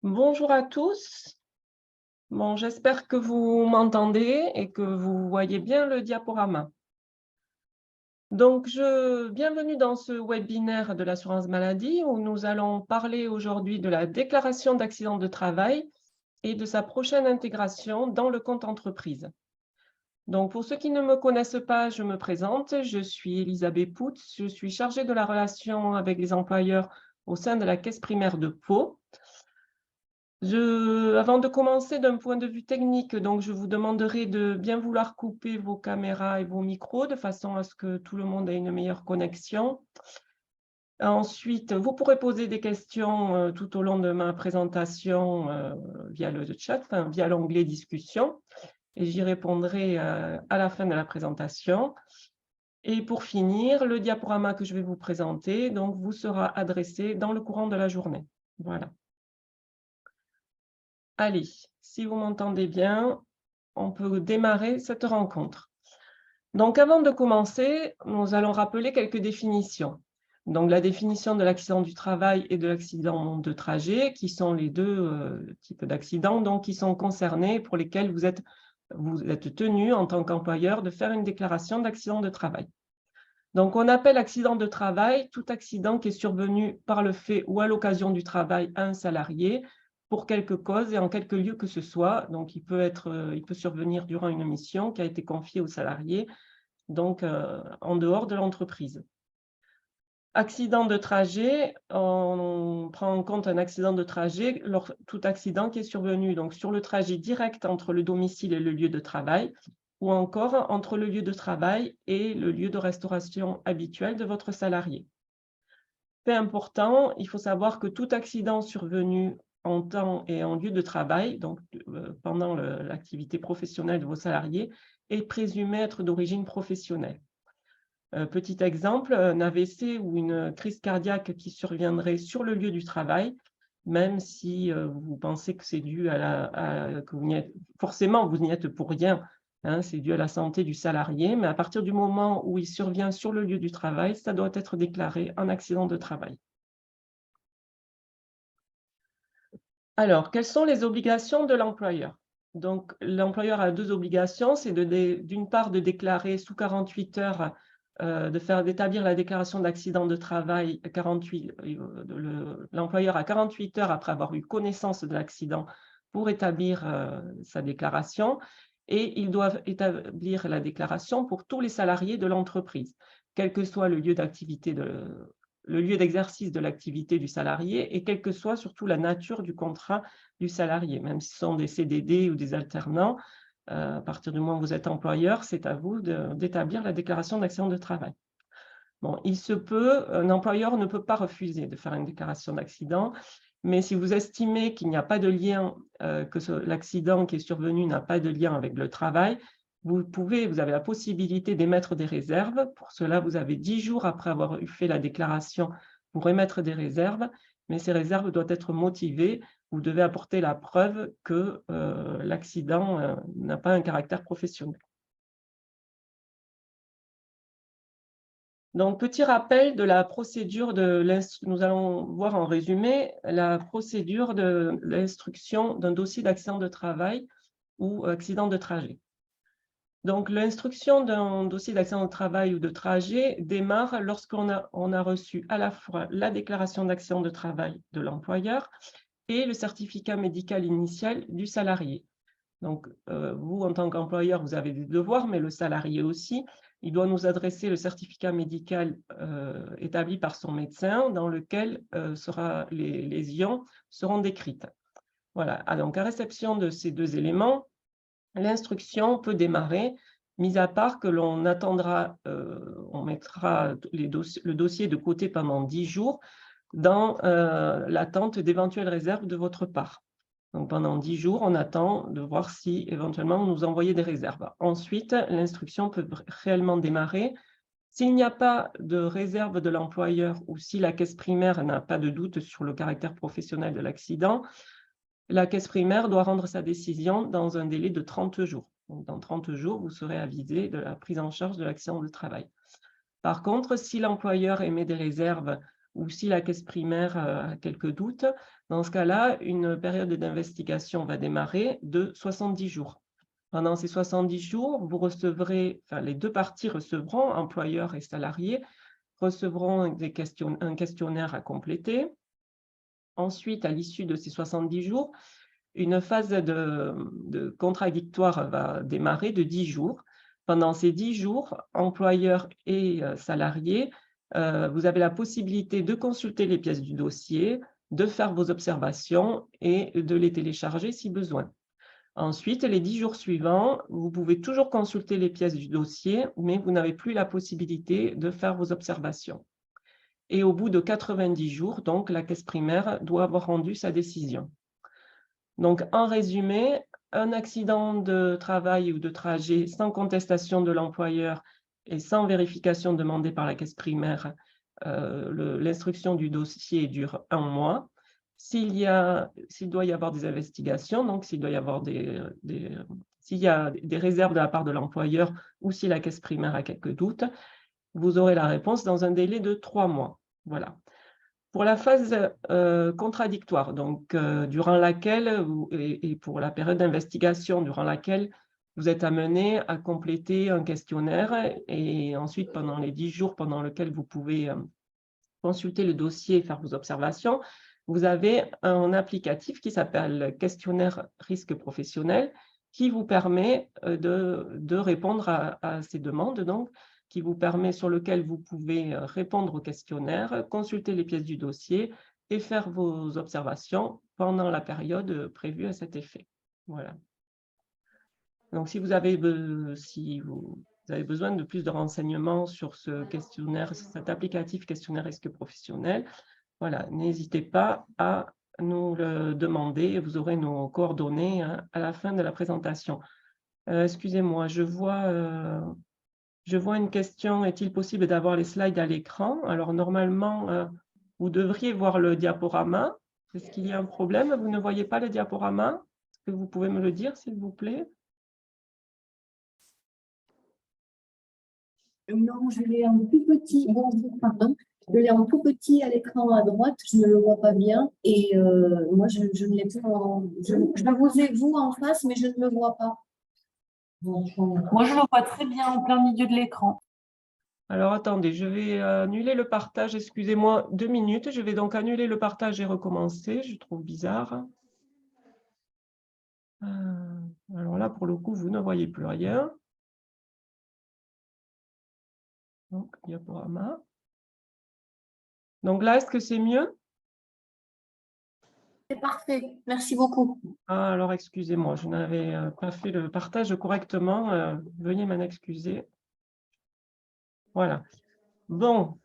Bonjour à tous. Bon, j'espère que vous m'entendez et que vous voyez bien le diaporama. Donc, bienvenue dans ce webinaire de l'assurance maladie où nous allons parler aujourd'hui de la déclaration d'accident de travail et de sa prochaine intégration dans le compte entreprise. Donc, pour ceux qui ne me connaissent pas, je me présente. Je suis Elisabeth Poutz. Je suis chargée de la relation avec les employeurs au sein de la caisse primaire de Pau. Avant de commencer d'un point de vue technique, donc je vous demanderai de bien vouloir couper vos caméras et vos micros de façon à ce que tout le monde ait une meilleure connexion. Ensuite, vous pourrez poser des questions tout au long de ma présentation via le chat, enfin, via l'onglet discussion, et j'y répondrai à la fin de la présentation. Et pour finir, le diaporama que je vais vous présenter donc, vous sera adressé dans le courant de la journée. Voilà. Allez, si vous m'entendez bien, on peut démarrer cette rencontre. Donc, avant de commencer, nous allons rappeler quelques définitions. Donc, la définition de l'accident du travail et de l'accident de trajet, qui sont les deux types d'accidents donc, qui sont concernés, pour lesquels vous êtes tenu, en tant qu'employeur, de faire une déclaration d'accident de travail. Donc, on appelle accident de travail tout accident qui est survenu par le fait ou à l'occasion du travail à un salarié, pour quelque cause et en quelque lieu que ce soit. Donc, il peut survenir durant une mission qui a été confiée au salarié, donc en dehors de l'entreprise. Accident de trajet, on prend en compte un accident de trajet, tout accident qui est survenu donc, sur le trajet direct entre le domicile et le lieu de travail, ou encore entre le lieu de travail et le lieu de restauration habituel de votre salarié. Fait important, il faut savoir que tout accident survenu en temps et en lieu de travail, donc pendant l'activité professionnelle de vos salariés, est présumé être d'origine professionnelle. Petit exemple, un AVC ou une crise cardiaque qui surviendrait sur le lieu du travail, même si vous pensez que c'est dû que vous n'y êtes forcément, vous n'y êtes pour rien, hein, c'est dû à la santé du salarié, mais à partir du moment où il survient sur le lieu du travail, ça doit être déclaré un accident de travail. Alors, quelles sont les obligations de l'employeur? Donc, l'employeur a 2 obligations, c'est d'une part de déclarer sous 48 heures, d'établir la déclaration d'accident de travail 48 l'employeur a 48 heures après avoir eu connaissance de l'accident pour établir, sa déclaration, et ils doivent établir la déclaration pour tous les salariés de l'entreprise, quel que soit le lieu d'exercice de l'activité du salarié et quelle que soit surtout la nature du contrat du salarié, même si ce sont des CDD ou des alternants, à partir du moment où vous êtes employeur, c'est à vous d'établir la déclaration d'accident de travail. Bon, un employeur ne peut pas refuser de faire une déclaration d'accident, mais si vous estimez qu'il n'y a pas de lien, l'accident qui est survenu n'a pas de lien avec le travail, vous avez la possibilité d'émettre des réserves. Pour cela, vous avez 10 jours après avoir fait la déclaration pour émettre des réserves, mais ces réserves doivent être motivées. Vous devez apporter la preuve que l'accident n'a pas un caractère professionnel. Donc, petit rappel de la procédure nous allons voir en résumé la procédure de l'instruction d'un dossier d'accident de travail ou accident de trajet. Donc, l'instruction d'un dossier d'accident de travail ou de trajet démarre lorsqu'on a reçu à la fois la déclaration d'accident de travail de l'employeur et le certificat médical initial du salarié. Donc, vous, en tant qu'employeur, vous avez des devoirs, mais le salarié aussi. Il doit nous adresser le certificat médical établi par son médecin, dans lequel les lésions seront décrites. Voilà. Ah, donc, à réception de ces 2 éléments, l'instruction peut démarrer, mis à part que l'on attendra, on mettra le dossier de côté pendant 10 jours dans l'attente d'éventuelles réserves de votre part. Donc, pendant 10 jours, on attend de voir si, éventuellement, vous nous envoyez des réserves. Ensuite, l'instruction peut réellement démarrer. S'il n'y a pas de réserve de l'employeur ou si la caisse primaire n'a pas de doute sur le caractère professionnel de l'accident, la caisse primaire doit rendre sa décision dans un délai de 30 jours. Donc, dans 30 jours, vous serez avisé de la prise en charge de l'accident de travail. Par contre, si l'employeur émet des réserves ou si la caisse primaire a quelques doutes, dans ce cas-là, une période d'investigation va démarrer de 70 jours. Pendant ces 70 jours, vous recevrez, enfin, les deux parties recevront, employeurs et salariés, recevront un questionnaire à compléter. Ensuite, à l'issue de ces 70 jours, une phase de contradictoire va démarrer de 10 jours. Pendant ces 10 jours, employeurs et salariés, vous avez la possibilité de consulter les pièces du dossier, de faire vos observations et de les télécharger si besoin. Ensuite, les 10 jours suivants, vous pouvez toujours consulter les pièces du dossier, mais vous n'avez plus la possibilité de faire vos observations. Et au bout de 90 jours, donc, la caisse primaire doit avoir rendu sa décision. Donc, en résumé, un accident de travail ou de trajet sans contestation de l'employeur et sans vérification demandée par la caisse primaire, l'instruction du dossier dure 1 mois. S'il doit y avoir des investigations, donc s'il doit y avoir s'il y a des réserves de la part de l'employeur ou si la caisse primaire a quelques doutes, vous aurez la réponse dans un délai de 3 mois. Voilà. Pour la phase contradictoire, donc durant laquelle, et pour la période d'investigation durant laquelle vous êtes amené à compléter un questionnaire et ensuite pendant les 10 jours pendant lesquels vous pouvez consulter le dossier et faire vos observations, vous avez un applicatif qui s'appelle Questionnaire risque professionnel qui vous permet de répondre à ces demandes, donc, qui vous permet, sur lequel vous pouvez répondre au questionnaire, consulter les pièces du dossier et faire vos observations pendant la période prévue à cet effet. Voilà. Donc, si vous avez besoin de plus de renseignements sur ce questionnaire, cet applicatif questionnaire risque professionnel, voilà, n'hésitez pas à nous le demander. Vous aurez nos coordonnées à la fin de la présentation. Excusez-moi, je vois une question. Est-il possible d'avoir les slides à l'écran? Alors, normalement, vous devriez voir le diaporama. Est-ce qu'il y a un problème? Vous ne voyez pas le diaporama? Est-ce que vous pouvez me le dire, s'il vous plaît? Non, je l'ai en tout petit. Bonjour, pardon. Je l'ai en tout petit à l'écran à droite. Je ne le vois pas bien. Et moi, je ne l'ai pas. Je le vous ai vous en face, mais je ne le vois pas. Moi, je le vois très bien en plein milieu de l'écran. Alors, attendez, je vais annuler le partage. Excusez-moi 2 minutes. Je vais donc annuler le partage et recommencer. Je trouve bizarre. Alors là, pour le coup, vous ne voyez plus rien. Donc, diaporama. Donc là, est-ce que c'est mieux? C'est parfait. Merci beaucoup. Ah, alors, excusez-moi, je n'avais pas fait le partage correctement. Veuillez m'en excuser. Voilà. Bon.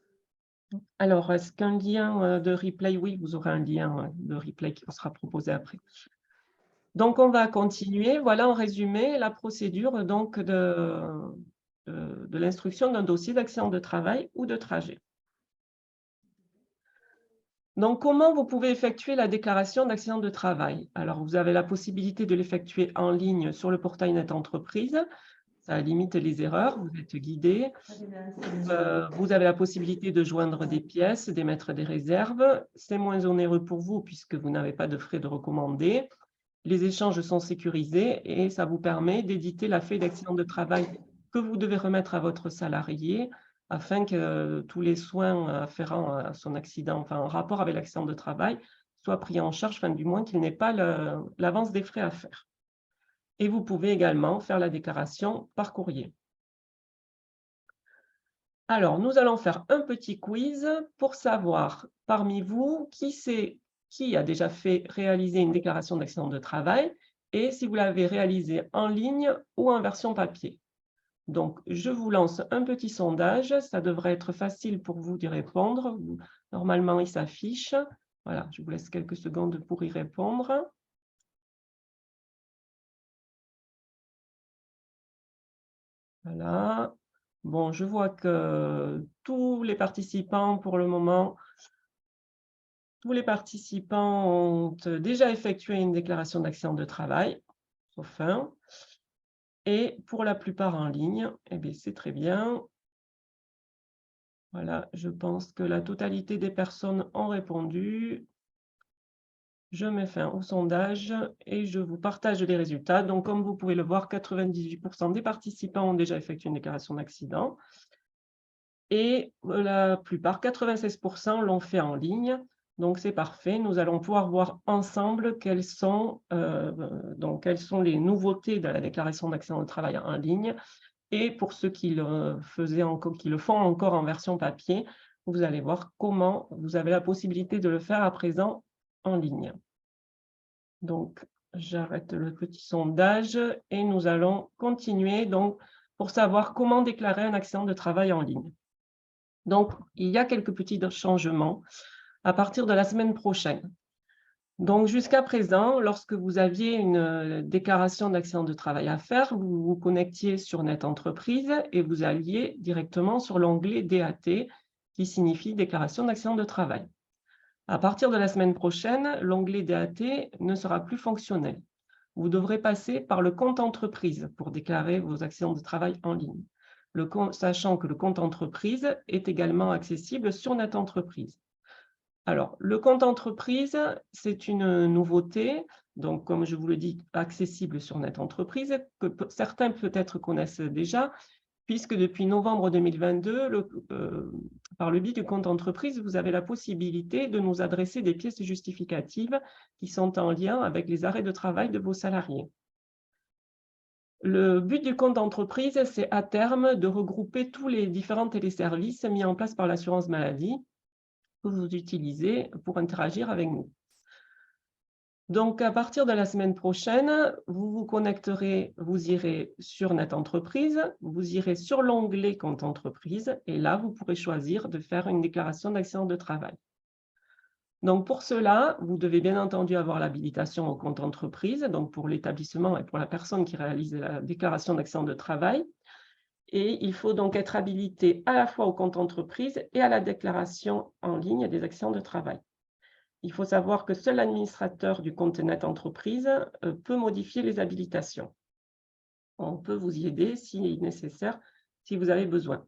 Alors, est-ce qu'un lien de replay? Oui, vous aurez un lien de replay qui vous sera proposé après. Donc, on va continuer. Voilà en résumé la procédure donc, de l'instruction d'un dossier d'accident de travail ou de trajet. Donc, comment vous pouvez effectuer la déclaration d'accident de travail? Alors, vous avez la possibilité de l'effectuer en ligne sur le portail Net Entreprise. Ça limite les erreurs, vous êtes guidé. Vous avez la possibilité de joindre des pièces, d'émettre des réserves. C'est moins onéreux pour vous puisque vous n'avez pas de frais de recommandé. Les échanges sont sécurisés et ça vous permet d'éditer la feuille d'accident de travail que vous devez remettre à votre salarié afin que tous les soins afférents à son accident, enfin en rapport avec l'accident de travail, soient pris en charge, enfin du moins qu'il n'ait pas l'avance des frais à faire. Et vous pouvez également faire la déclaration par courrier. Alors, nous allons faire un petit quiz pour savoir parmi vous qui a déjà fait réaliser une déclaration d'accident de travail et si vous l'avez réalisée en ligne ou en version papier. Donc, je vous lance un petit sondage. Ça devrait être facile pour vous d'y répondre. Normalement, il s'affiche. Voilà, je vous laisse quelques secondes pour y répondre. Voilà. Bon, je vois que tous les participants, pour le moment, tous les participants ont déjà effectué une déclaration d'accident de travail, sauf un. Et pour la plupart en ligne, eh bien, c'est très bien. Voilà, je pense que la totalité des personnes ont répondu. Je mets fin au sondage et je vous partage les résultats. Donc, comme vous pouvez le voir, 98% des participants ont déjà effectué une déclaration d'accident et la plupart, 96%, l'ont fait en ligne. Donc, c'est parfait. Nous allons pouvoir voir ensemble quelles sont les nouveautés de la déclaration d'accident de travail en ligne. Et pour ceux qui le font encore en version papier, vous allez voir comment vous avez la possibilité de le faire à présent en ligne. Donc, j'arrête le petit sondage et nous allons continuer donc, pour savoir comment déclarer un accident de travail en ligne. Donc, il y a quelques petits changements à partir de la semaine prochaine. Donc, jusqu'à présent, lorsque vous aviez une déclaration d'accident de travail à faire, vous vous connectiez sur Net Entreprise et vous alliez directement sur l'onglet DAT, qui signifie déclaration d'accident de travail. À partir de la semaine prochaine, l'onglet DAT ne sera plus fonctionnel. Vous devrez passer par le compte entreprise pour déclarer vos accidents de travail en ligne, sachant que le compte entreprise est également accessible sur Net Entreprise. Alors, le compte entreprise, c'est une nouveauté, donc comme je vous le dis, accessible sur Net Entreprise, que certains peut-être connaissent déjà, puisque depuis novembre 2022, par le biais du compte entreprise, vous avez la possibilité de nous adresser des pièces justificatives qui sont en lien avec les arrêts de travail de vos salariés. Le but du compte d'entreprise, c'est à terme de regrouper tous les différents téléservices mis en place par l'assurance maladie que vous utilisez pour interagir avec nous. Donc, à partir de la semaine prochaine, vous vous connecterez, vous irez sur Net Entreprise, vous irez sur l'onglet Compte Entreprise, et là, vous pourrez choisir de faire une déclaration d'accident de travail. Donc, pour cela, vous devez bien entendu avoir l'habilitation au compte entreprise, donc pour l'établissement et pour la personne qui réalise la déclaration d'accident de travail. Et il faut donc être habilité à la fois au compte entreprise et à la déclaration en ligne des accidents de travail. Il faut savoir que seul l'administrateur du compte Net Entreprise peut modifier les habilitations. On peut vous y aider si nécessaire, si vous avez besoin.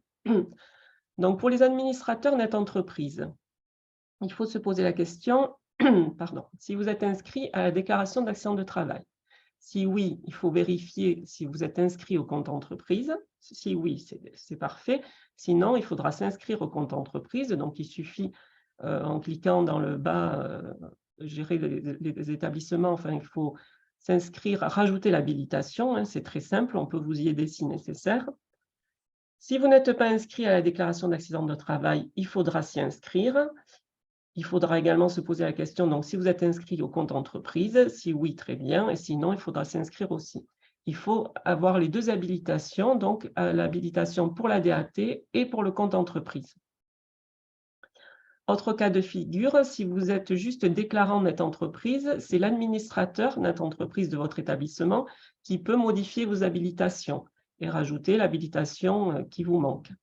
Donc, pour les administrateurs Net Entreprise, il faut se poser la question, si vous êtes inscrit à la déclaration d'accident de travail. Si oui, il faut vérifier si vous êtes inscrit au compte entreprise. Si oui, c'est parfait. Sinon, il faudra s'inscrire au compte entreprise. Donc, il suffit, en cliquant dans le bas, gérer les établissements, enfin, il faut s'inscrire, rajouter l'habilitation. C'est très simple, on peut vous y aider si nécessaire. Si vous n'êtes pas inscrit à la déclaration d'accident de travail, il faudra s'y inscrire. Il faudra également se poser la question, donc si vous êtes inscrit au compte entreprise, si oui, très bien, et sinon, il faudra s'inscrire aussi. Il faut avoir les deux habilitations, donc l'habilitation pour la DAT et pour le compte entreprise. Autre cas de figure, si vous êtes juste déclarant Net Entreprise, c'est l'administrateur Net Entreprise de votre établissement qui peut modifier vos habilitations et rajouter l'habilitation qui vous manque.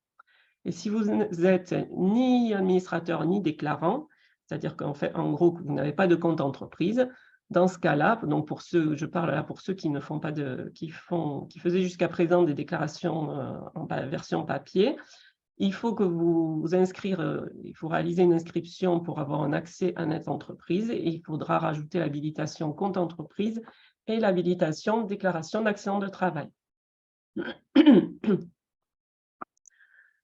Et si vous n'êtes ni administrateur ni déclarant, c'est-à-dire qu'en fait, en gros, vous n'avez pas de compte entreprise, dans ce cas-là, donc pour ceux, je parle là pour ceux qui ne font pas qui faisaient jusqu'à présent des déclarations en version papier, il faut que il faut réaliser une inscription pour avoir un accès à Net Entreprise et il faudra rajouter l'habilitation compte entreprise et l'habilitation déclaration d'accident de travail.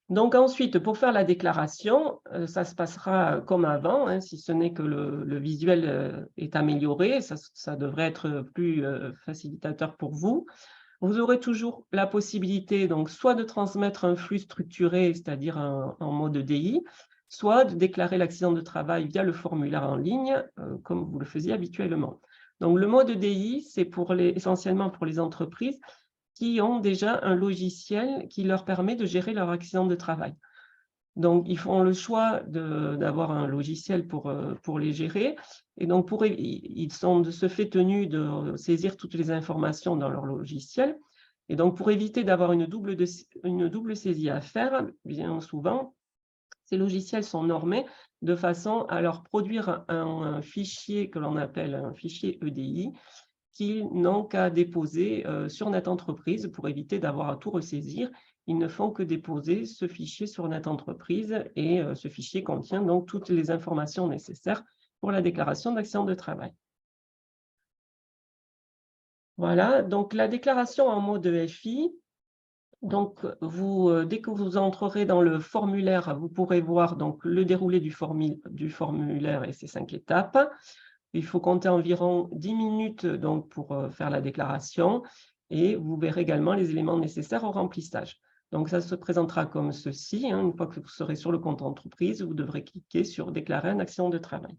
Donc ensuite, pour faire la déclaration, ça se passera comme avant, si ce n'est que le visuel est amélioré, ça devrait être plus facilitateur pour vous. Vous aurez toujours la possibilité, donc, soit de transmettre un flux structuré, c'est-à-dire en mode DI, soit de déclarer l'accident de travail via le formulaire en ligne, comme vous le faisiez habituellement. Donc le mode DI, c'est essentiellement pour les entreprises qui ont déjà un logiciel qui leur permet de gérer leur accident de travail. Donc, ils font le choix d'avoir un logiciel pour les gérer. Et donc, ils sont de ce fait tenus de saisir toutes les informations dans leur logiciel. Et donc, pour éviter d'avoir une double saisie à faire, bien souvent, ces logiciels sont normés de façon à leur produire un fichier que l'on appelle un fichier EDI, qu'ils n'ont qu'à déposer sur Net Entreprise pour éviter d'avoir à tout ressaisir ils ne font que déposer ce fichier sur Net Entreprise et ce fichier contient donc toutes les informations nécessaires pour la déclaration d'accident de travail. Voilà, donc la déclaration en mode FI, donc dès que vous entrerez dans le formulaire, vous pourrez voir donc, le déroulé du formulaire et ses 5 étapes. Il faut compter environ 10 minutes donc, pour faire la déclaration et vous verrez également les éléments nécessaires au remplissage. Donc, ça se présentera comme ceci. Une fois que vous serez sur le compte entreprise, vous devrez cliquer sur « Déclarer un accident de travail ».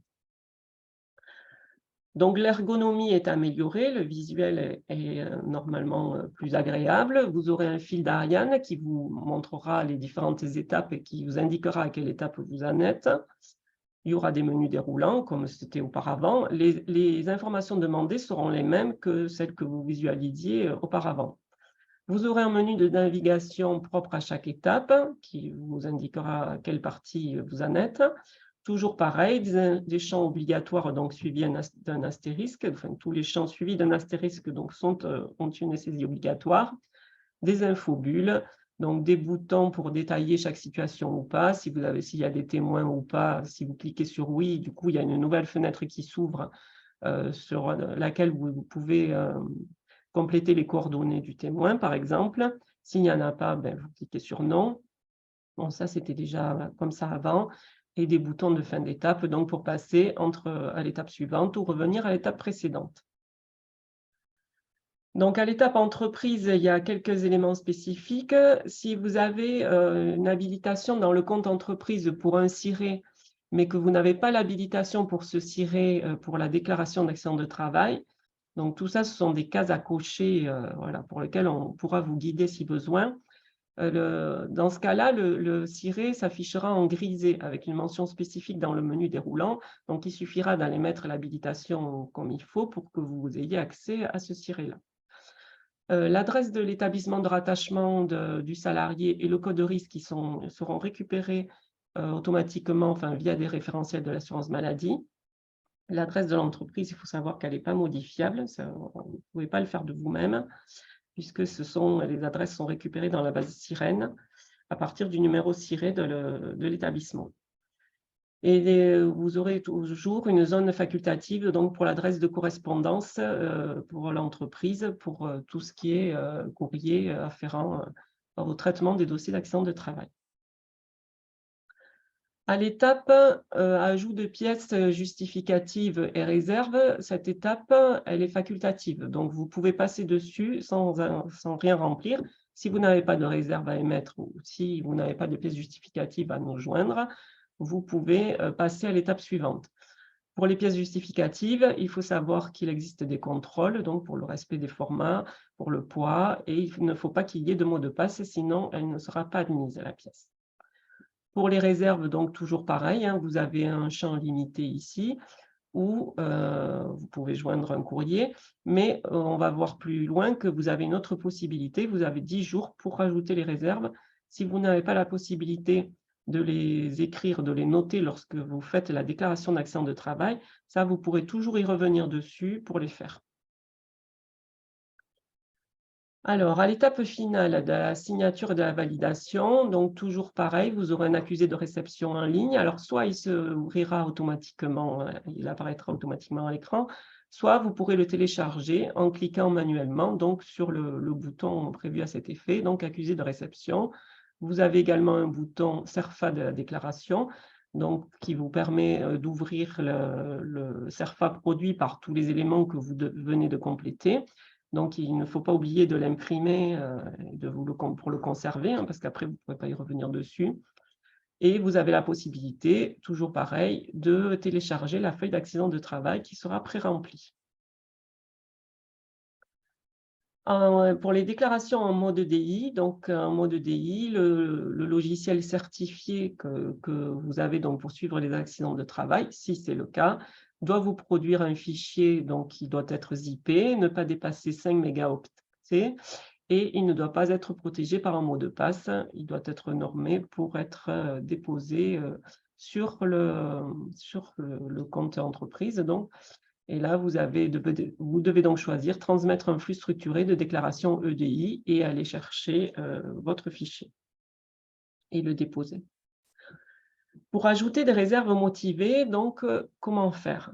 Donc, l'ergonomie est améliorée, le visuel est normalement plus agréable. Vous aurez un fil d'Ariane qui vous montrera les différentes étapes et qui vous indiquera à quelle étape vous en êtes. Il y aura des menus déroulants, comme c'était auparavant. Les informations demandées seront les mêmes que celles que vous visualisiez auparavant. Vous aurez un menu de navigation propre à chaque étape, qui vous indiquera à quelle partie vous en êtes. Toujours pareil, des champs obligatoires donc, suivis d'un astérisque. Enfin, tous les champs suivis d'un astérisque donc, ont une saisie obligatoire. Des infobulles, donc des boutons pour détailler chaque situation ou pas, s'il y a des témoins ou pas. Si vous cliquez sur « Oui », du coup, il y a une nouvelle fenêtre qui s'ouvre sur laquelle vous pouvez compléter les coordonnées du témoin, par exemple. S'il n'y en a pas, vous cliquez sur « Non ». Bon, ça, c'était déjà comme ça avant. Et des boutons de fin d'étape, donc pour passer à l'étape suivante ou revenir à l'étape précédente. Donc, à l'étape entreprise, il y a quelques éléments spécifiques. Si vous avez une habilitation dans le compte entreprise pour un SIRE, mais que vous n'avez pas l'habilitation pour ce SIRE pour la déclaration d'accident de travail, donc tout ça, ce sont des cases à cocher voilà, pour lesquelles on pourra vous guider si besoin. Dans ce cas-là, le SIRE s'affichera en grisé avec une mention spécifique dans le menu déroulant. Donc, il suffira d'aller mettre l'habilitation comme il faut pour que vous ayez accès à ce SIRE-là. L'adresse de l'établissement de rattachement du salarié et le code de risque qui seront récupérés automatiquement via des référentiels de l'assurance maladie. L'adresse de l'entreprise, il faut savoir qu'elle n'est pas modifiable, vous ne pouvez pas le faire de vous-même, puisque les adresses sont récupérées dans la base Sirène à partir du numéro SIRE de l'établissement. Et vous aurez toujours une zone facultative donc pour l'adresse de correspondance pour l'entreprise, pour tout ce qui est courrier afférent au traitement des dossiers d'accident de travail. À l'étape ajout de pièces justificatives et réserves, cette étape, elle est facultative. Donc, vous pouvez passer dessus sans rien remplir. Si vous n'avez pas de réserve à émettre ou si vous n'avez pas de pièces justificatives à nous joindre, vous pouvez passer à l'étape suivante. Pour les pièces justificatives, il faut savoir qu'il existe des contrôles, donc pour le respect des formats, pour le poids, et il ne faut pas qu'il y ait de mot de passe, sinon elle ne sera pas admise à la pièce. Pour les réserves, donc toujours pareil, vous avez un champ limité ici où vous pouvez joindre un courrier, mais on va voir plus loin que vous avez une autre possibilité. Vous avez 10 jours pour rajouter les réserves. Si vous n'avez pas la possibilité de les écrire, de les noter lorsque vous faites la déclaration d'accident de travail, ça, vous pourrez toujours y revenir dessus pour les faire. Alors, à l'étape finale de la signature et de la validation, donc toujours pareil, vous aurez un accusé de réception en ligne. Alors, soit il se ouvrira automatiquement, il apparaîtra automatiquement à l'écran, soit vous pourrez le télécharger en cliquant manuellement donc, sur le bouton prévu à cet effet, donc accusé de réception. Vous avez également un bouton CERFA de la déclaration, donc, qui vous permet d'ouvrir le CERFA produit par tous les éléments que vous venez de compléter. Donc, il ne faut pas oublier de l'imprimer pour le conserver, parce qu'après, vous ne pourrez pas y revenir dessus. Et vous avez la possibilité, toujours pareil, de télécharger la feuille d'accident de travail qui sera pré-remplie. Pour les déclarations en mode DI, donc en mode DI, le logiciel certifié que vous avez donc, pour suivre les accidents de travail, si c'est le cas, doit vous produire un fichier donc, qui doit être zippé, ne pas dépasser 5 mégaoctets et il ne doit pas être protégé par un mot de passe. Il doit être normé pour être déposé sur le compte entreprise. Donc, Et là, vous devez donc choisir « Transmettre un flux structuré de déclaration EDI » et aller chercher votre fichier et le déposer. Pour ajouter des réserves motivées, donc, comment faire?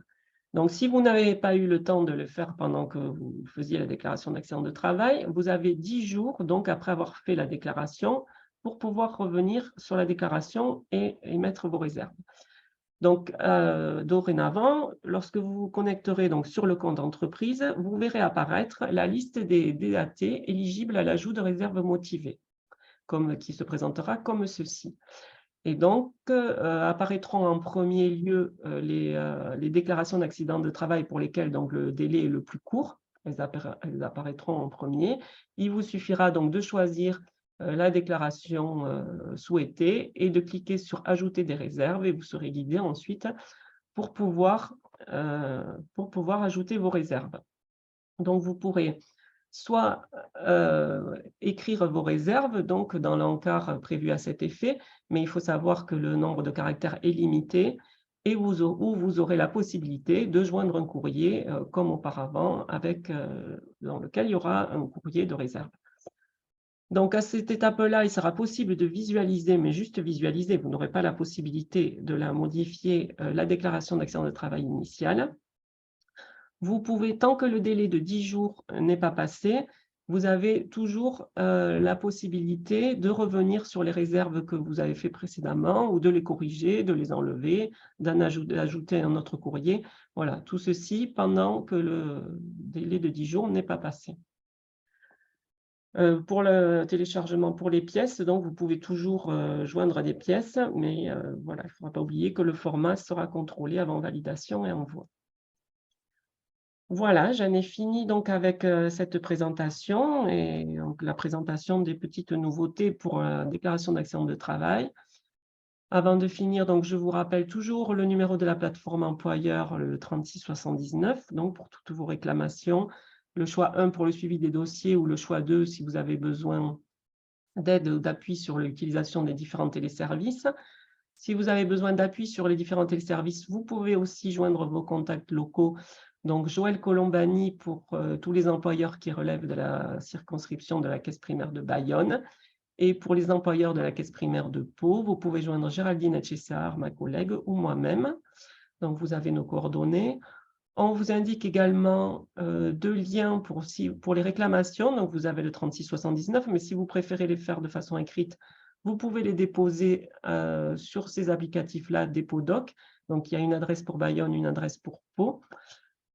Donc, si vous n'avez pas eu le temps de le faire pendant que vous faisiez la déclaration d'accident de travail, vous avez 10 jours, donc, après avoir fait la déclaration, pour pouvoir revenir sur la déclaration et mettre vos réserves. Donc, dorénavant, lorsque vous vous connecterez donc, sur le compte entreprise, vous verrez apparaître la liste des DAT éligibles à l'ajout de réserves motivées, qui se présentera comme ceci. Et donc, apparaîtront en premier lieu les déclarations d'accident de travail pour lesquelles donc, le délai est le plus court. Elles apparaîtront en premier. Il vous suffira donc de choisir la déclaration souhaitée et de cliquer sur « Ajouter des réserves » et vous serez guidé ensuite pour pouvoir ajouter vos réserves. Donc, vous pourrez soit écrire vos réserves donc dans l'encart prévu à cet effet, mais il faut savoir que le nombre de caractères est limité et vous aurez la possibilité de joindre un courrier comme auparavant dans lequel il y aura un courrier de réserve. Donc, à cette étape-là, il sera possible de visualiser, mais juste visualiser, vous n'aurez pas la possibilité de la modifier, la déclaration d'accident de travail initiale. Vous pouvez, tant que le délai de 10 jours n'est pas passé, vous avez toujours la possibilité de revenir sur les réserves que vous avez fait précédemment ou de les corriger, de les enlever, d'ajouter un autre courrier. Voilà, tout ceci pendant que le délai de 10 jours n'est pas passé. Pour le téléchargement pour les pièces, donc vous pouvez toujours joindre des pièces, mais voilà, il ne faudra pas oublier que le format sera contrôlé avant validation et envoi. Voilà, j'en ai fini donc avec cette présentation et donc la présentation des petites nouveautés pour la déclaration d'accident de travail. Avant de finir, donc, je vous rappelle toujours le numéro de la plateforme employeur, le 3679, donc pour toutes vos réclamations. Le choix 1 pour le suivi des dossiers ou le choix 2 si vous avez besoin d'aide ou d'appui sur l'utilisation des différents téléservices. Si vous avez besoin d'appui sur les différents téléservices, vous pouvez aussi joindre vos contacts locaux. Donc, Joël Colombani pour tous les employeurs qui relèvent de la circonscription de la caisse primaire de Bayonne. Et pour les employeurs de la caisse primaire de Pau, vous pouvez joindre Géraldine Etchessar, ma collègue, ou moi-même. Donc, vous avez nos coordonnées. On vous indique également 2 liens pour les réclamations. Donc, vous avez le 3679, mais si vous préférez les faire de façon écrite, vous pouvez les déposer sur ces applicatifs-là, DépôDoc. Donc, il y a une adresse pour Bayonne, une adresse pour Pau.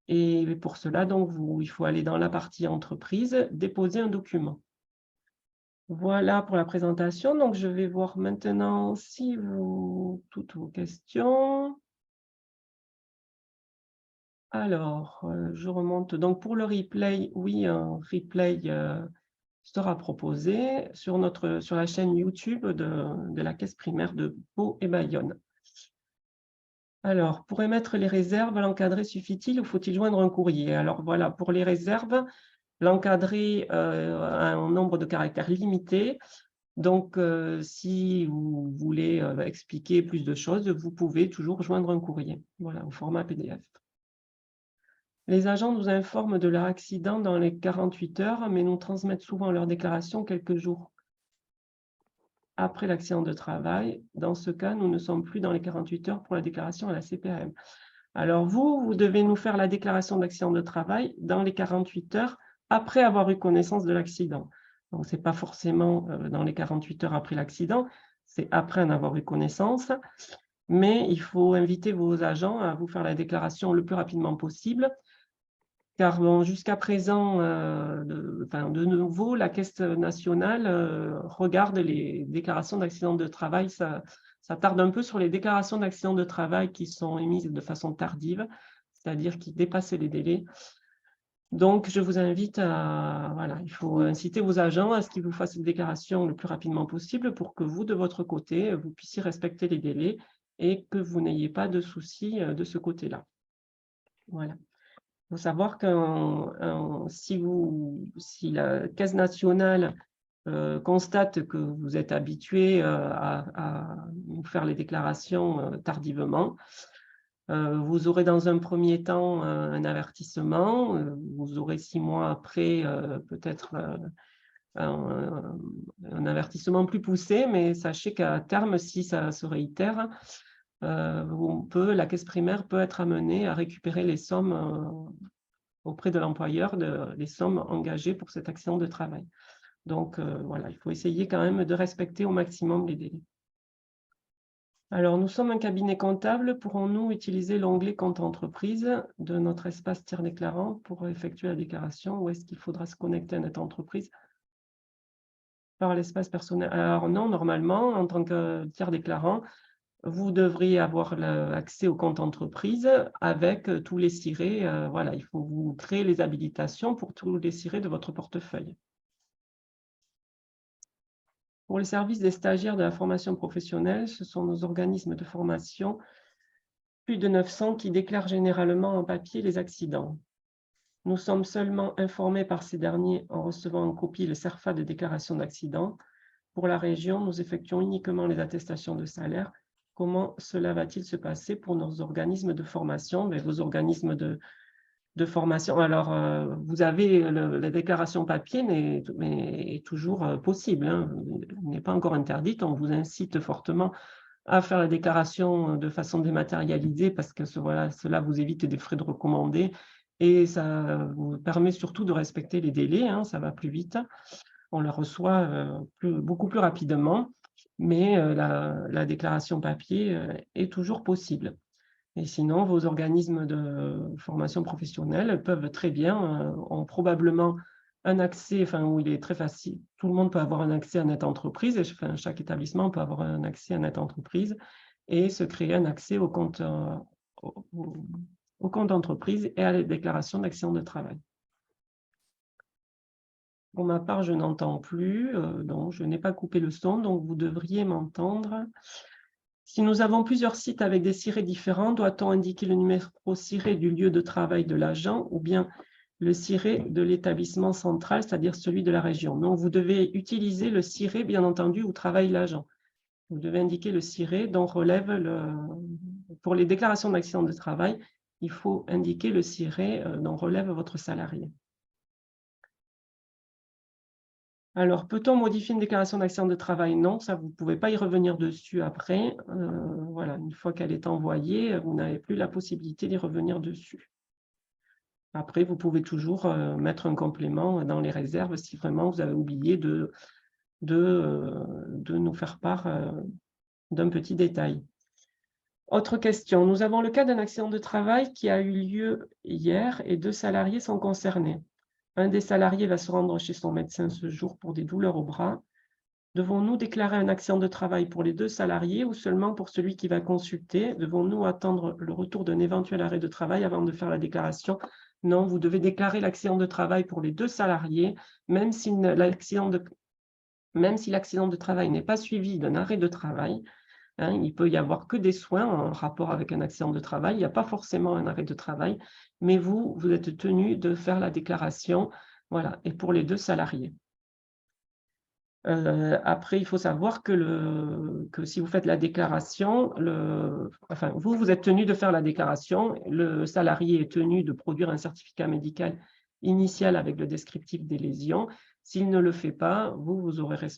Et pour cela, donc, il faut aller dans la partie entreprise, déposer un document. Voilà pour la présentation. Donc, je vais voir maintenant toutes vos questions. Alors, je remonte. Donc, pour le replay, oui, un replay sera proposé sur la chaîne YouTube de la caisse primaire de Pau et Bayonne. Alors, pour émettre les réserves, l'encadré suffit-il ou faut-il joindre un courrier? Alors, voilà, pour les réserves, l'encadré a un nombre de caractères limité. Donc, si vous voulez expliquer plus de choses, vous pouvez toujours joindre un courrier, voilà, au format PDF. Les agents nous informent de leur accident dans les 48 heures, mais nous transmettent souvent leur déclaration quelques jours après l'accident de travail. Dans ce cas, nous ne sommes plus dans les 48 heures pour la déclaration à la CPAM. Alors, vous devez nous faire la déclaration d'accident de travail dans les 48 heures après avoir eu connaissance de l'accident. Donc, ce n'est pas forcément dans les 48 heures après l'accident, c'est après en avoir eu connaissance. Mais il faut inviter vos agents à vous faire la déclaration le plus rapidement possible. Car bon, jusqu'à présent, de nouveau, la Caisse nationale regarde les déclarations d'accident de travail. Ça tarde un peu sur les déclarations d'accident de travail qui sont émises de façon tardive, c'est-à-dire qui dépassent les délais. Donc, je vous invite il faut inciter vos agents à ce qu'ils vous fassent une déclaration le plus rapidement possible pour que vous, de votre côté, vous puissiez respecter les délais et que vous n'ayez pas de soucis de ce côté-là. Voilà. Il faut savoir que si la Caisse nationale constate que vous êtes habitué à nous faire les déclarations tardivement, Vous aurez dans un premier temps un avertissement, vous aurez 6 mois après peut-être un avertissement plus poussé, mais sachez qu'à terme, si ça se réitère, la caisse primaire peut être amenée à récupérer les sommes auprès de l'employeur, les sommes engagées pour cet accident de travail. Donc voilà, il faut essayer quand même de respecter au maximum les délais. Alors, nous sommes un cabinet comptable. Pourrons-nous utiliser l'onglet compte entreprise de notre espace tiers déclarant pour effectuer la déclaration ou est-ce qu'il faudra se connecter à notre entreprise par l'espace personnel? Alors non, normalement, en tant que tiers déclarant, vous devriez avoir accès au compte entreprise avec tous les cirés. Voilà, il faut vous créer les habilitations pour tous les cirés de votre portefeuille. Pour les services des stagiaires de la formation professionnelle, ce sont nos organismes de formation, plus de 900 qui déclarent généralement en papier les accidents. Nous sommes seulement informés par ces derniers en recevant en copie le CERFA de déclaration d'accident. Pour la région, nous effectuons uniquement les attestations de salaire. Comment cela va-t-il se passer pour nos organismes de formation? Vos organismes de formation, alors vous avez la déclaration papier, mais est toujours possible, hein, n'est pas encore interdite. On vous incite fortement à faire la déclaration de façon dématérialisée parce que cela vous évite des frais de recommandé et ça vous permet surtout de respecter les délais, hein, ça va plus vite. On la reçoit beaucoup plus rapidement, mais la déclaration papier est toujours possible. Et sinon, vos organismes de formation professionnelle peuvent très bien, ont probablement un accès, enfin, où il est très facile, tout le monde peut avoir un accès à Net Entreprise, et chaque établissement peut avoir un accès à Net Entreprise et se créer un accès au compte entreprise et à la déclaration d'accident de travail. Pour ma part, je n'entends plus, donc je n'ai pas coupé le son, donc vous devriez m'entendre. Si nous avons plusieurs sites avec des cirés différents, doit-on indiquer le numéro ciré du lieu de travail de l'agent ou bien le ciré de l'établissement central, c'est-à-dire celui de la région? Donc, vous devez utiliser le ciré, bien entendu, où travaille l'agent. Vous devez indiquer le ciré dont relève pour les déclarations d'accident de travail, il faut indiquer le ciré dont relève votre salarié. Alors, peut-on modifier une déclaration d'accident de travail? Non, ça, vous ne pouvez pas y revenir dessus après. Voilà, une fois qu'elle est envoyée, vous n'avez plus la possibilité d'y revenir dessus. Après, vous pouvez toujours mettre un complément dans les réserves si vraiment vous avez oublié de nous faire part d'un petit détail. Autre question, nous avons le cas d'un accident de travail qui a eu lieu hier et 2 salariés sont concernés. Un des salariés va se rendre chez son médecin ce jour pour des douleurs au bras. Devons-nous déclarer un accident de travail pour les 2 salariés ou seulement pour celui qui va consulter? Devons-nous attendre le retour d'un éventuel arrêt de travail avant de faire la déclaration? Non, vous devez déclarer l'accident de travail pour les 2 salariés, même si l'accident de travail n'est pas suivi d'un arrêt de travail. Hein, il peut y avoir que des soins en rapport avec un accident de travail. Il n'y a pas forcément un arrêt de travail, mais vous êtes tenu de faire la déclaration, voilà, et pour les 2 salariés. Après, il faut savoir que si vous faites la déclaration, vous êtes tenu de faire la déclaration, le salarié est tenu de produire un certificat médical initial avec le descriptif des lésions. S'il ne le fait pas, vous aurez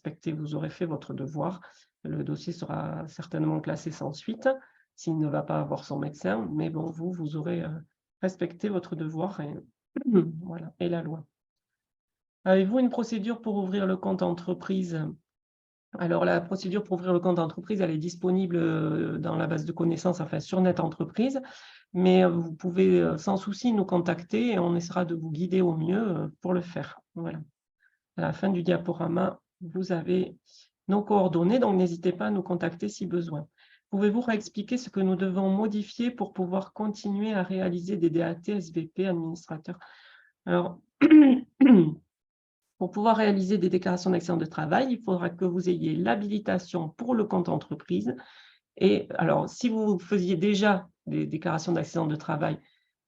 fait votre devoir. Le dossier sera certainement classé sans suite s'il ne va pas avoir son médecin, mais bon, vous aurez respecté votre devoir et, voilà, et la loi. Avez-vous une procédure pour ouvrir le compte entreprise? Alors, la procédure pour ouvrir le compte entreprise, elle est disponible dans la base de connaissances, enfin sur Net Entreprise, mais vous pouvez sans souci nous contacter et on essaiera de vous guider au mieux pour le faire. Voilà. À la fin du diaporama, vous avez nos coordonnées, donc n'hésitez pas à nous contacter si besoin. Pouvez-vous réexpliquer ce que nous devons modifier pour pouvoir continuer à réaliser des DAT, SVP, administrateurs? Alors, pour pouvoir réaliser des déclarations d'accident de travail, il faudra que vous ayez l'habilitation pour le compte entreprise. Et alors, si vous faisiez déjà des déclarations d'accident de travail,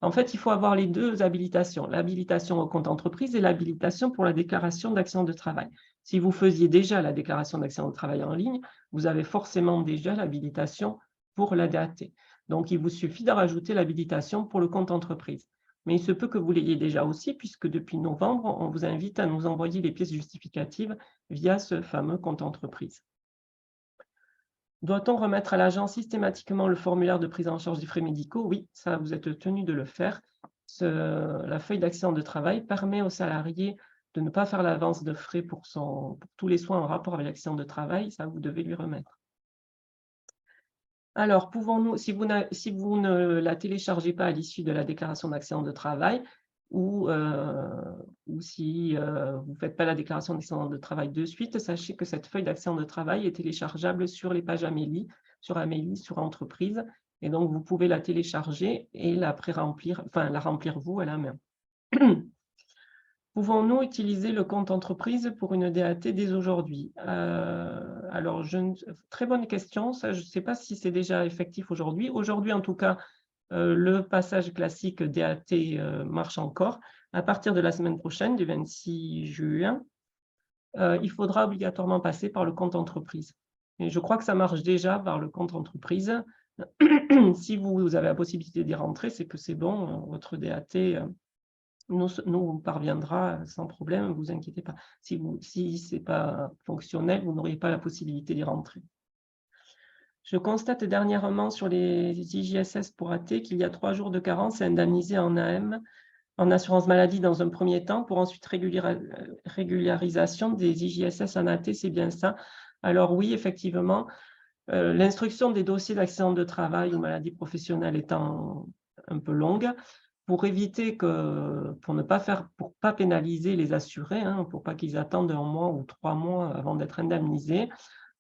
en fait, il faut avoir les 2 habilitations, l'habilitation au compte entreprise et l'habilitation pour la déclaration d'accident de travail. Si vous faisiez déjà la déclaration d'accident de travail en ligne, vous avez forcément déjà l'habilitation pour la DAT. Donc, il vous suffit de rajouter l'habilitation pour le compte entreprise. Mais il se peut que vous l'ayez déjà aussi, puisque depuis novembre, on vous invite à nous envoyer les pièces justificatives via ce fameux compte entreprise. Doit-on remettre à l'agent systématiquement le formulaire de prise en charge des frais médicaux? Oui, ça, vous êtes tenu de le faire. La feuille d'accident de travail permet au salarié de ne pas faire l'avance de frais pour tous les soins en rapport avec l'accident de travail. Ça, vous devez lui remettre. Alors, pouvons-nous, si vous ne la téléchargez pas à l'issue de la déclaration d'accident de travail, ou si vous ne faites pas la déclaration d'accident de travail de suite, sachez que cette feuille d'accident de travail est téléchargeable sur les pages Amélie, sur entreprise, et donc vous pouvez la télécharger et la pré-remplir, enfin la remplir vous à la main. Pouvons-nous utiliser le compte entreprise pour une DAT dès aujourd'hui? Alors, très bonne question. Ça, je ne sais pas si c'est déjà effectif aujourd'hui. Aujourd'hui, en tout cas, le passage classique DAT marche encore. À partir de la semaine prochaine, du 26 juin, il faudra obligatoirement passer par le compte entreprise. Et je crois que ça marche déjà par le compte entreprise. Si vous avez la possibilité d'y rentrer, c'est que c'est bon, votre DAT nous parviendra sans problème, ne vous inquiétez pas. Si ce n'est pas fonctionnel, vous n'auriez pas la possibilité d'y rentrer. Je constate dernièrement sur les IJSS pour AT qu'il y a 3 jours de carence indemnisés en AM, en assurance maladie dans un premier temps, pour ensuite régularisation des IJSS en AT, c'est bien ça. Alors oui, effectivement, l'instruction des dossiers d'accident de travail ou maladie professionnelle étant un peu longue, pour éviter pour ne pas pénaliser les assurés, hein, pour pas qu'ils attendent 1 mois ou 3 mois avant d'être indemnisés,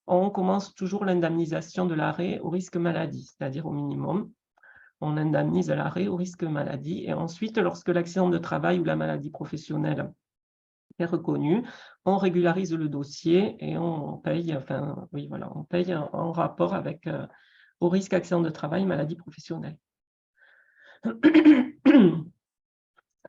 on commence toujours l'indemnisation de l'arrêt au risque maladie, c'est-à-dire au minimum. On indemnise l'arrêt au risque maladie et ensuite, lorsque l'accident de travail ou la maladie professionnelle est reconnu, on régularise le dossier et on paye, enfin, oui, voilà, on paye en rapport avec au risque accident de travail, maladie professionnelle.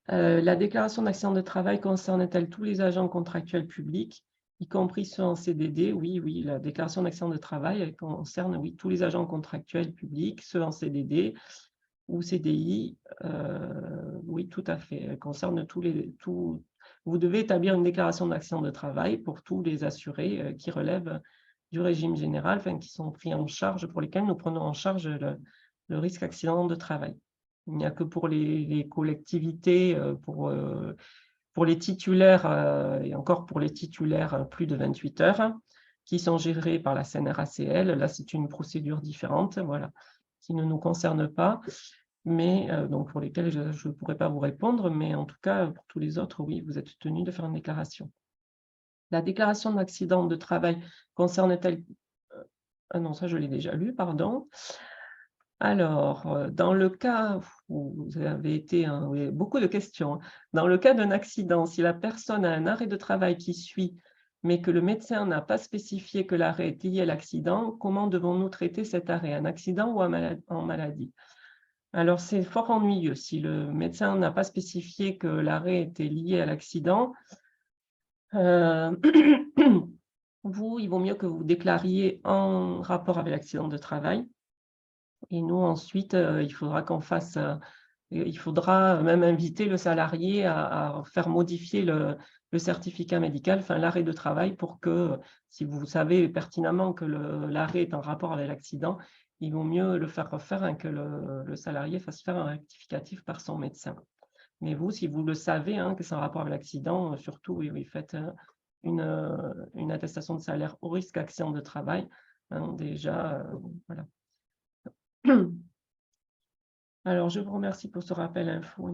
La déclaration d'accident de travail concerne-t-elle tous les agents contractuels publics, y compris ceux en CDD? Oui, oui, la déclaration d'accident de travail elle concerne oui, tous les agents contractuels publics, ceux en CDD ou CDI. Oui, tout à fait. Elle concerne vous devez établir une déclaration d'accident de travail pour tous les assurés qui relèvent du régime général, enfin, qui sont pris en charge, pour lesquels nous prenons en charge le risque accident de travail. Il n'y a que pour les collectivités, pour les titulaires, et encore pour les titulaires plus de 28 heures, qui sont gérés par la CNRACL. Là, c'est une procédure différente, voilà, qui ne nous concerne pas, mais donc pour lesquels je ne pourrais pas vous répondre, mais en tout cas, pour tous les autres, oui, vous êtes tenu de faire une déclaration. La déclaration d'accident de travail concerne-t-elle... Ah non, ça, je l'ai déjà lu, pardon. Alors, dans le cas où vous avez été, oui, beaucoup de questions, dans le cas d'un accident, si la personne a un arrêt de travail qui suit, mais que le médecin n'a pas spécifié que l'arrêt est lié à l'accident, comment devons-nous traiter cet arrêt, un accident ou en maladie? Alors, c'est fort ennuyeux. Si le médecin n'a pas spécifié que l'arrêt était lié à l'accident, il vaut mieux que vous déclariez en rapport avec l'accident de travail. Et nous, ensuite, il faudra même inviter le salarié à faire modifier le certificat médical, enfin l'arrêt de travail, pour que, si vous savez pertinemment que l'arrêt est en rapport avec l'accident, il vaut mieux le faire refaire hein, que le salarié fasse faire un rectificatif par son médecin. Mais vous, si vous le savez, hein, que c'est en rapport avec l'accident, surtout, oui, faites une attestation de salaire au risque accident de travail. Hein, déjà, voilà. Alors, je vous remercie pour ce rappel info.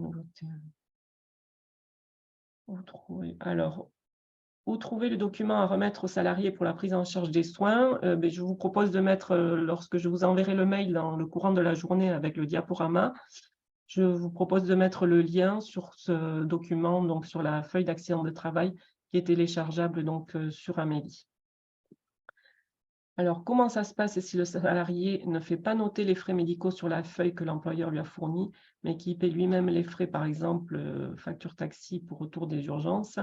Où trouver le document à remettre au salarié pour la prise en charge des soins? Je vous propose de mettre, lorsque je vous enverrai le mail dans le courant de la journée avec le diaporama, je vous propose de mettre le lien sur ce document, donc sur la feuille d'accident de travail qui est téléchargeable donc, sur Amélie. Alors, comment ça se passe si le salarié ne fait pas noter les frais médicaux sur la feuille que l'employeur lui a fournie, mais qui paie lui-même les frais, par exemple, facture taxi pour retour des urgences?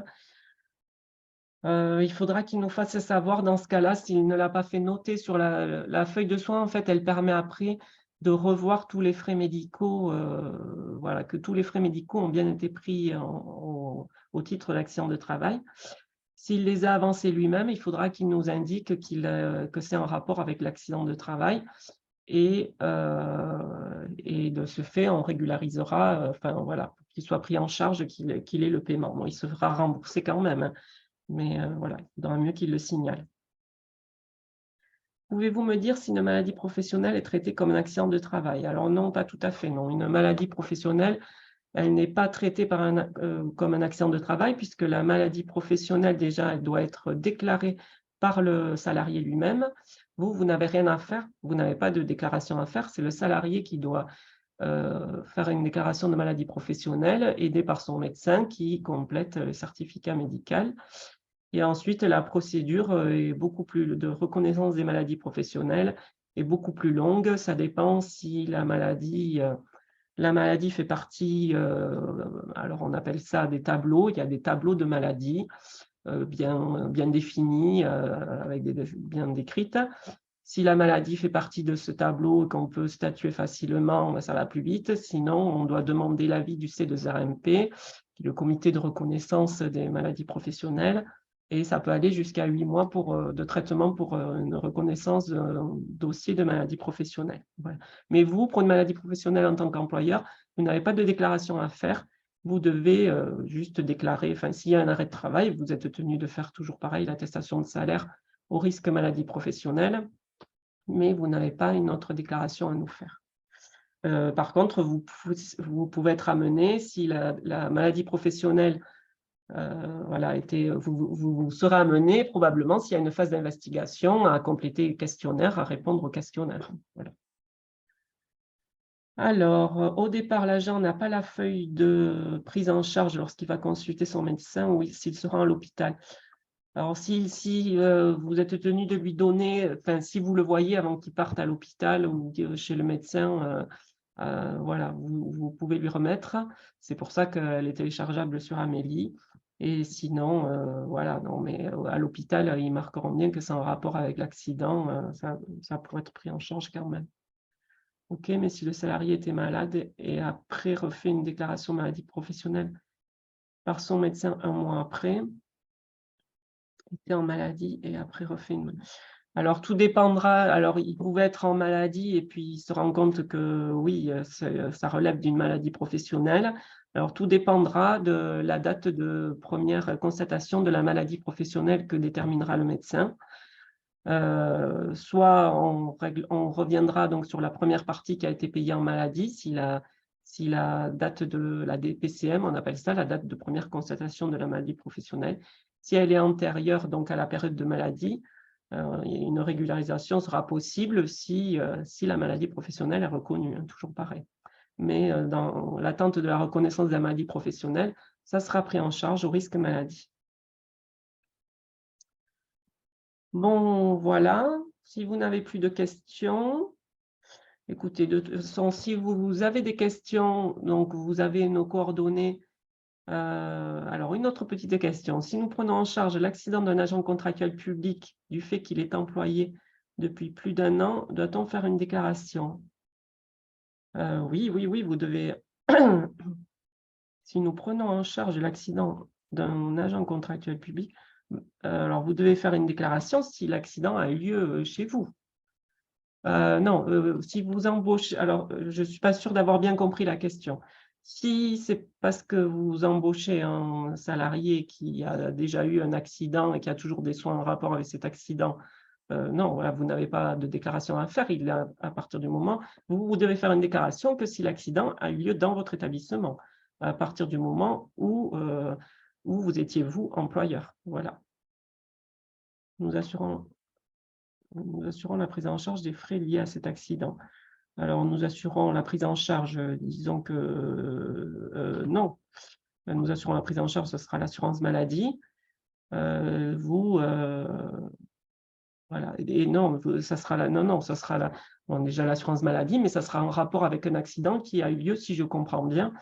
Il faudra qu'il nous fasse savoir dans ce cas-là, s'il ne l'a pas fait noter sur la feuille de soins, en fait, elle permet après de revoir tous les frais médicaux, voilà, que tous les frais médicaux ont bien été pris au titre d'accident de travail. S'il les a avancés lui-même, il faudra qu'il nous indique que c'est en rapport avec l'accident de travail. Et de ce fait, on régularisera, enfin voilà, pour qu'il soit pris en charge, qu'il ait le paiement. Bon, il se fera rembourser quand même, hein, mais voilà, il faudra mieux qu'il le signale. Pouvez-vous me dire si une maladie professionnelle est traitée comme un accident de travail? Alors non, pas tout à fait, non. Une maladie professionnelle, elle n'est pas traitée comme un accident de travail, puisque la maladie professionnelle, déjà, elle doit être déclarée par le salarié lui-même. Vous n'avez rien à faire, vous n'avez pas de déclaration à faire, c'est le salarié qui doit faire une déclaration de maladie professionnelle, aidé par son médecin qui complète le certificat médical. Et ensuite, la procédure est de reconnaissance des maladies professionnelles est beaucoup plus longue. Ça dépend si la maladie fait partie, alors on appelle ça des tableaux. Il y a des tableaux de maladies bien définis, bien décrites. Si la maladie fait partie de ce tableau et qu'on peut statuer facilement, ça va plus vite. Sinon, on doit demander l'avis du C2RMP, qui est le comité de reconnaissance des maladies professionnelles, et ça peut aller jusqu'à 8 mois de traitement pour une reconnaissance d'un dossier de maladie professionnelle. Voilà. Mais vous, pour une maladie professionnelle en tant qu'employeur, vous n'avez pas de déclaration à faire. Vous devez juste déclarer, enfin, s'il y a un arrêt de travail, vous êtes tenu de faire toujours pareil, l'attestation de salaire au risque maladie professionnelle, mais vous n'avez pas une autre déclaration à nous faire. Par contre, vous pouvez être amené, si la maladie professionnelle voilà, vous serez amené probablement, s'il y a une phase d'investigation, à compléter le questionnaire, à répondre au questionnaire. Voilà. Alors, au départ, l'agent n'a pas la feuille de prise en charge lorsqu'il va consulter son médecin ou s'il sera à l'hôpital. Alors, si vous êtes tenu de lui donner, enfin, si vous le voyez avant qu'il parte à l'hôpital ou chez le médecin, voilà, vous pouvez lui remettre. C'est pour ça qu'elle est téléchargeable sur Amélie. Et sinon, voilà, non, mais à l'hôpital, ils marqueront bien que c'est en rapport avec l'accident. Ça pourrait être pris en charge quand même. OK, mais si le salarié était malade et après refait une déclaration maladie professionnelle par son médecin un mois après, était en maladie et après refait une... Alors, tout dépendra. Alors, il pouvait être en maladie et puis il se rend compte que oui, ça relève d'une maladie professionnelle. Alors, tout dépendra de la date de première constatation de la maladie professionnelle que déterminera le médecin. Soit on reviendra donc sur la première partie qui a été payée en maladie, si la date de la DPCM, on appelle ça la date de première constatation de la maladie professionnelle, si elle est antérieure donc à la période de maladie, une régularisation sera possible si la maladie professionnelle est reconnue, hein, toujours pareil. Mais dans l'attente de la reconnaissance de la maladie professionnelle, ça sera pris en charge au risque maladie. Bon, voilà. Si vous n'avez plus de questions, écoutez, de toute façon, si vous avez des questions, donc vous avez nos coordonnées. Alors, une autre petite question. Si nous prenons en charge l'accident d'un agent contractuel public du fait qu'il est employé depuis plus d'1 an, doit-on faire une déclaration? Oui, vous devez. Si nous prenons en charge l'accident d'un agent contractuel public, alors vous devez faire une déclaration si l'accident a eu lieu chez vous. Non, si vous embauchez, alors je ne suis pas sûre d'avoir bien compris la question. Si c'est parce que vous embauchez un salarié qui a déjà eu un accident et qui a toujours des soins en rapport avec cet accident, non, voilà, vous n'avez pas de déclaration à faire. Il est à partir du moment où vous devez faire une déclaration que si l'accident a eu lieu dans votre établissement, à partir du moment où vous étiez, vous, employeur. Voilà. Nous assurons la prise en charge des frais liés à cet accident. Alors, nous assurons la prise en charge, disons que non. Nous assurons la prise en charge, ce sera l'assurance maladie. Voilà. Et non, ça sera déjà l'assurance maladie, mais ça sera en rapport avec un accident qui a eu lieu, si je comprends bien,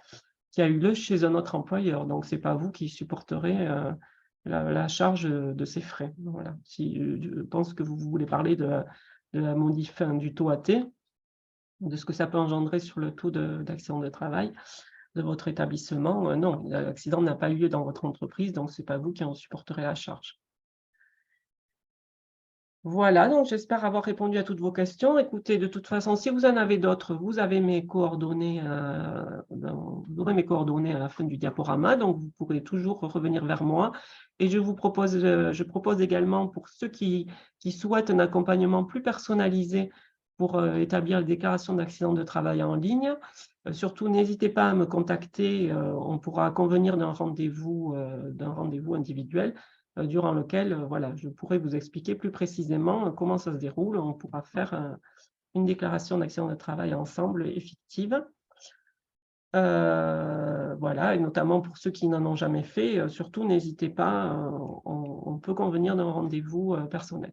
qui a eu lieu chez un autre employeur. Donc, ce n'est pas vous qui supporterez la charge de ces frais. Voilà. Si je pense que vous voulez parler de la modif du taux AT, de ce que ça peut engendrer sur le taux d'accident de travail de votre établissement. Non, l'accident n'a pas eu lieu dans votre entreprise, donc ce n'est pas vous qui en supporterez la charge. Voilà, donc j'espère avoir répondu à toutes vos questions. Écoutez, de toute façon, si vous en avez d'autres, vous avez mes coordonnées, vous aurez mes coordonnées à la fin du diaporama, donc vous pourrez toujours revenir vers moi. Et je propose également pour ceux qui souhaitent un accompagnement plus personnalisé pour établir les déclarations d'accident de travail en ligne. Surtout, n'hésitez pas à me contacter, on pourra convenir d'un rendez-vous individuel durant lequel voilà, je pourrais vous expliquer plus précisément comment ça se déroule. On pourra faire une déclaration d'accident de travail ensemble effective. Voilà, et notamment pour ceux qui n'en ont jamais fait, surtout n'hésitez pas, on peut convenir d'un rendez-vous personnel.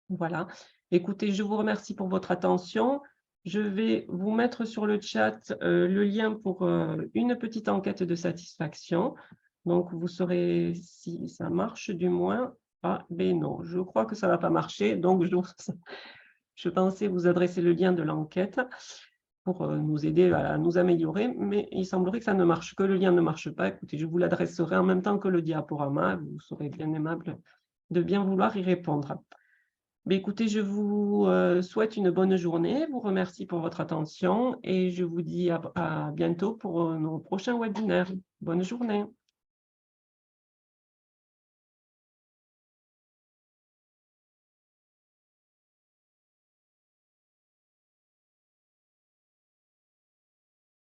Voilà. Écoutez, je vous remercie pour votre attention. Je vais vous mettre sur le chat le lien pour une petite enquête de satisfaction. Donc, vous saurez si ça marche du moins. Ah, ben non, je crois que ça ne va pas marcher. Donc, je pensais vous adresser le lien de l'enquête pour nous aider à nous améliorer, mais il semblerait que ça ne marche, que le lien ne marche pas. Écoutez, je vous l'adresserai en même temps que le diaporama. Vous serez bien aimable de bien vouloir y répondre. Mais écoutez, je vous souhaite une bonne journée, vous remercie pour votre attention et je vous dis à bientôt pour nos prochains webinaires. Bonne journée.